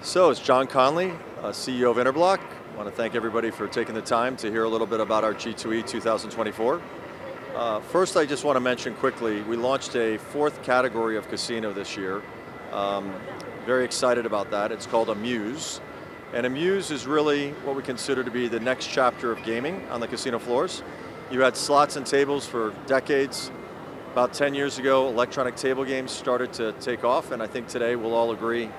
So it's John Conley, CEO of Interblock. I want to thank everybody for taking the time to hear a little bit about our G2E 2024. First, I just want to mention quickly, we launched a fourth category of casino this year. Very excited about that. It's called Amuse. And Amuse is really what we consider to be the next chapter of gaming on the casino floors. You had slots and tables for decades. About 10 years ago, electronic table games started to take off, and I think today we'll all agree,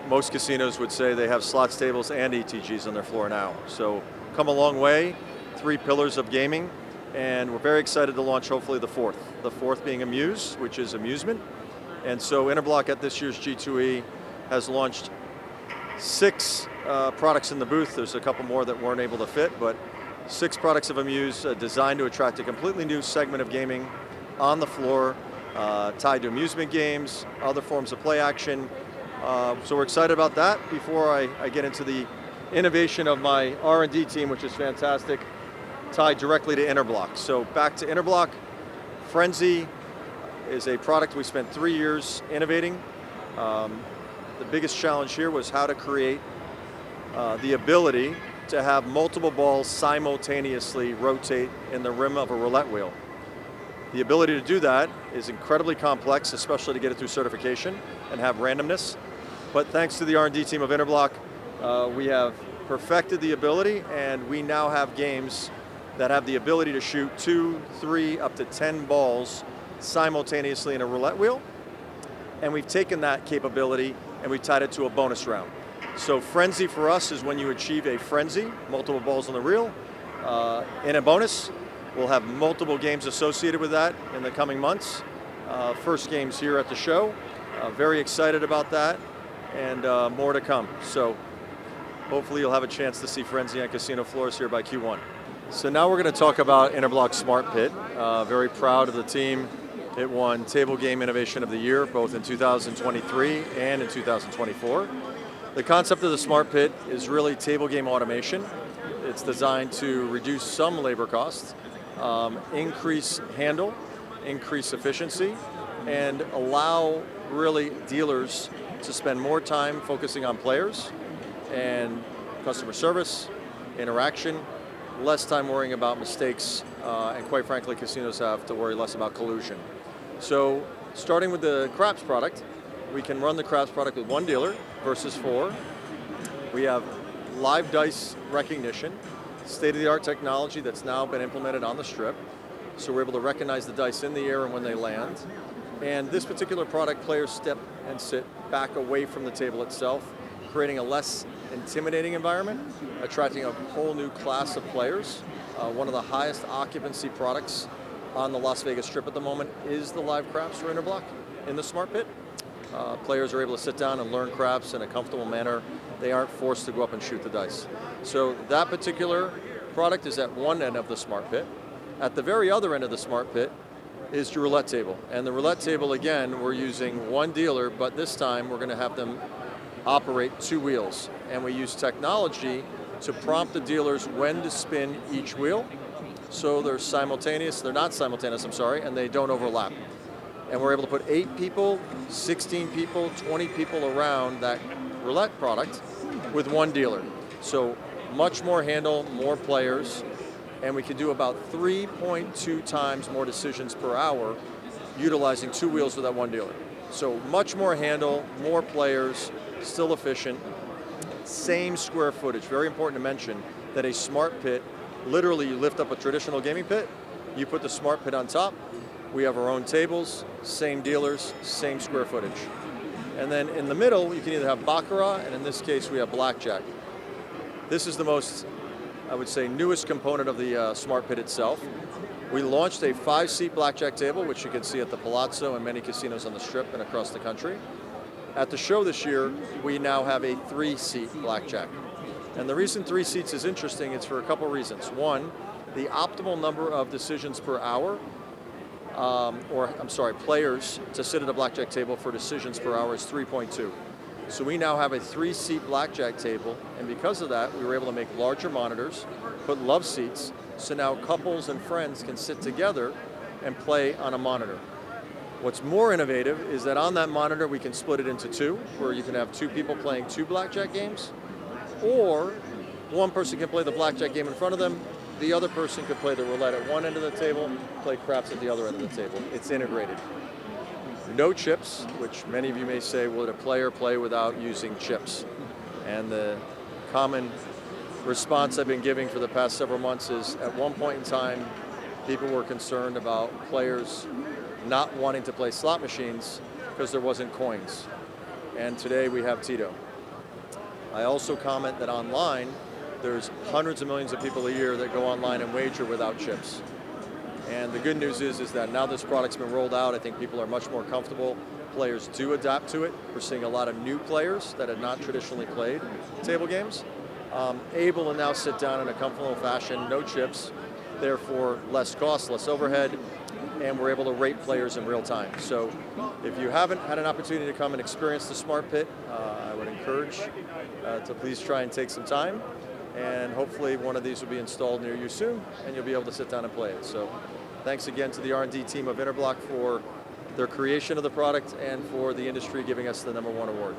most casinos would say they have slots, tables, and ETGs on their floor now. So come a long way, 3 pillars of gaming, and we're very excited to launch hopefully the fourth. The fourth being Amuse, which is amusement. And so Interblock at this year's G2E has launched 6 products in the booth. There's a couple more that weren't able to fit, but 6 products of Amuse designed to attract a completely new segment of gaming on the floor, tied to amusement games, other forms of play action. So we're excited about that. Before I get into the innovation of my R&D team, which is fantastic, tied directly to Interblock. So back to Interblock, Frenzy is a product we spent 3 years innovating. The biggest challenge here was how to create the ability to have multiple balls simultaneously rotate in the rim of a roulette wheel. The ability to do that is incredibly complex, especially to get it through certification and have randomness. But thanks to the R&D team of Interblock, we have perfected the ability, and we now have games that have the ability to shoot 2, 3, up to 10 balls simultaneously in a roulette wheel. And we've taken that capability and we've tied it to a bonus round. So Frenzy for us is when you achieve a frenzy, multiple balls on the reel, in a bonus. We'll have multiple games associated with that in the coming months. First games here at the show. Very excited about that, and more to come. So hopefully you'll have a chance to see Frenzy on casino floors here by Q1. So now we're going to talk about Interblock Smart Pit. Very proud of the team. It won Table Game Innovation of the Year, both in 2023 and in 2024. The concept of the Smart Pit is really table game automation. It's designed to reduce some labor costs, increase handle, increase efficiency, and allow really dealers to spend more time focusing on players and customer service, interaction, less time worrying about mistakes, and quite frankly, casinos have to worry less about collusion. So starting with the craps product, we can run the craps product with 1 dealer versus 4. We have live dice recognition, state-of-the-art technology that's now been implemented on the strip. So we're able to recognize the dice in the air and when they land. And this particular product, players step and sit back away from the table itself, creating a less intimidating environment, attracting a whole new class of players. One of the highest occupancy products on the Las Vegas Strip at the moment is the live craps for Interblock in the Smart Pit. Players are able to sit down and learn craps in a comfortable manner. They aren't forced to go up and shoot the dice. So that particular product is at one end of the Smart Pit. At the very other end of the Smart Pit is the roulette table. And the roulette table, again, we're using 1 dealer, but this time we're going to have them operate 2 wheels. And we use technology to prompt the dealers when to spin each wheel. So they're not simultaneous, and they don't overlap. And we're able to put 8 people, 16 people, 20 people around that roulette product with 1 dealer. So much more handle, more players, and we can do about 3.2 times more decisions per hour utilizing 2 wheels with that 1 dealer. So much more handle, more players, still efficient, same square footage. Very important to mention that a Smart Pit, literally you lift up a traditional gaming pit, you put the Smart Pit on top, we have our own tables, same dealers, same square footage. And then in the middle, you can either have Baccarat, and in this case, we have Blackjack. This is the most, I would say, newest component of the Smart Pit itself. We launched a 5-seat Blackjack table, which you can see at the Palazzo and many casinos on the Strip and across the country. At the show this year, we now have a 3-seat Blackjack. And the reason 3 seats is interesting, it's for a couple reasons. One, the optimal number of decisions per hour, players to sit at a blackjack table for decisions per hour is 3.2. So we now have a 3-seat blackjack table, and because of that, we were able to make larger monitors, put love seats, so now couples and friends can sit together and play on a monitor. What's more innovative is that on that monitor we can split it into two, where you can have two people playing two blackjack games, or one person can play the blackjack game in front of them, the other person could play the roulette at one end of the table, play craps at the other end of the table. It's integrated. No chips, which many of you may say, would a player play without using chips? And the common response I've been giving for the past several months is, at one point in time, people were concerned about players not wanting to play slot machines because there wasn't coins. And today we have Tito. I also comment that online, there's hundreds of millions of people a year that go online and wager without chips. And the good news is that now this product's been rolled out, I think people are much more comfortable. Players do adapt to it. We're seeing a lot of new players that had not traditionally played table games, able to now sit down in a comfortable fashion, no chips, therefore less cost, less overhead, and we're able to rate players in real time. So if you haven't had an opportunity to come and experience the Smart Pit, I would encourage to please try and take some time, and hopefully one of these will be installed near you soon, and you'll be able to sit down and play it. So thanks again to the R&D team of Interblock for their creation of the product and for the industry giving us the #1 award.